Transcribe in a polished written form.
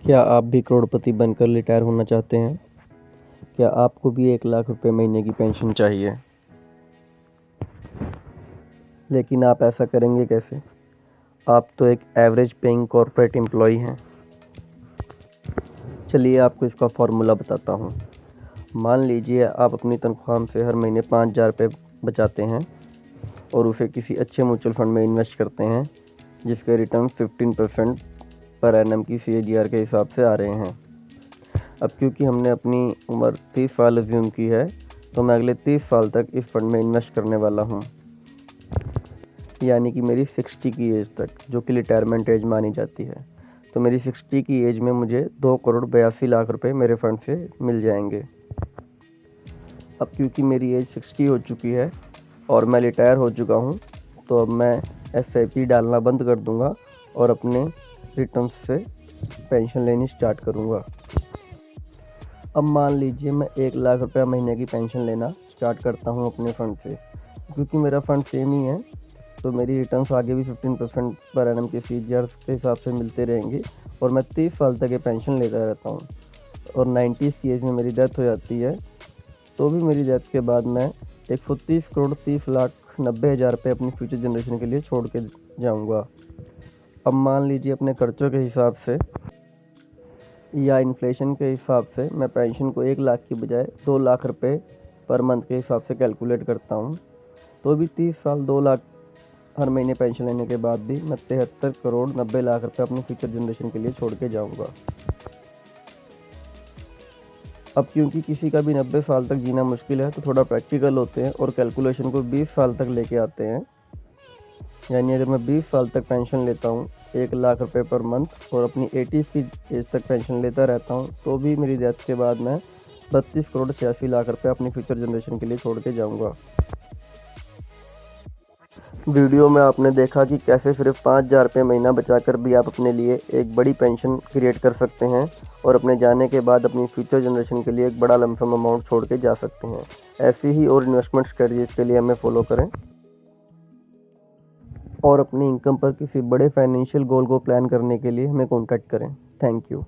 क्या आप भी करोड़पति बनकर रिटायर होना चाहते हैं? क्या आपको भी 1 लाख रुपए महीने की पेंशन चाहिए? लेकिन आप ऐसा करेंगे कैसे? आप तो एक एवरेज पेइंग कॉर्पोरेट एम्प्लॉय हैं। चलिए आपको इसका फॉर्मूला बताता हूँ। मान लीजिए आप अपनी तनख्वाह से हर महीने 5,000 रुपये बचाते हैं और उसे किसी अच्छे म्यूचुअल फंड में इन्वेस्ट करते हैं जिसके रिटर्न 15% पर एनम की CAGR के हिसाब से आ रहे हैं। अब क्योंकि हमने अपनी उम्र 30 साल अज्यूम की है, तो मैं अगले 30 साल तक इस फंड में इन्वेस्ट करने वाला हूँ, यानी कि मेरी 60 की एज तक, जो कि रिटायरमेंट एज मानी जाती है। तो मेरी 60 की एज में मुझे 2,82,00,000 रुपये मेरे फंड से मिल जाएंगे। अब क्योंकि मेरी एज 60 हो चुकी है और मैं रिटायर हो चुका हूँ, तो अब मैं SIP डालना बंद कर दूँगा और अपने रिटर्न्स से पेंशन लेनी स्टार्ट करूँगा। अब मान लीजिए मैं 1 लाख रुपया महीने की पेंशन लेना स्टार्ट करता हूँ अपने फ़ंड से। क्योंकि मेरा फ़ंड सेम ही है, तो मेरी रिटर्न्स आगे भी 15% पर एनम के CAGR के हिसाब से मिलते रहेंगे और मैं 30 साल तक ये पेंशन लेता रहता हूँ। और 90s की एज में मेरी डेथ हो जाती है, तो भी मेरी डेथ के बाद मैं 130,30,90,000 रुपये अपनी फ्यूचर जनरेशन के लिए छोड़ के जाऊँगा। अब मान लीजिए अपने खर्चों के हिसाब से या इन्फ्लेशन के हिसाब से मैं पेंशन को 1 लाख की बजाय 2 लाख रुपए पर मंथ के हिसाब से कैलकुलेट करता हूँ, तो भी 30 साल 2 लाख हर महीने पेंशन लेने के बाद भी मैं 73,90,00,000 रुपये अपनी फ्यूचर जनरेशन के लिए छोड़ के जाऊँगा। अब क्योंकि किसी का भी 90 साल तक जीना मुश्किल है, तो थोड़ा प्रैक्टिकल होते हैं और कैलकुलेशन को 20 साल तक लेके आते हैं। यानी अगर मैं 20 साल तक पेंशन लेता हूँ 1 लाख रुपये पर मंथ और अपनी 80 की एज तक पेंशन लेता रहता हूँ, तो भी मेरी डेथ के बाद मैं 32,86,00,000 रुपये अपनी फ्यूचर जनरेशन के लिए छोड़ के जाऊँगा। वीडियो में आपने देखा कि कैसे सिर्फ 5,000 रुपये महीना बचाकर भी आप अपने लिए एक बड़ी पेंशन क्रिएट कर सकते हैं और अपने जाने के बाद अपनी फ्यूचर जनरेशन के लिए एक बड़ा लमसम अमाउंट छोड़ के जा सकते हैं। ऐसी ही और इन्वेस्टमेंट स्ट्रेटजीज के लिए हमें फॉलो करें और अपनी इनकम पर किसी बड़े फाइनेंशियल गोल को प्लान करने के लिए हमें कॉन्टैक्ट करें। Thank you.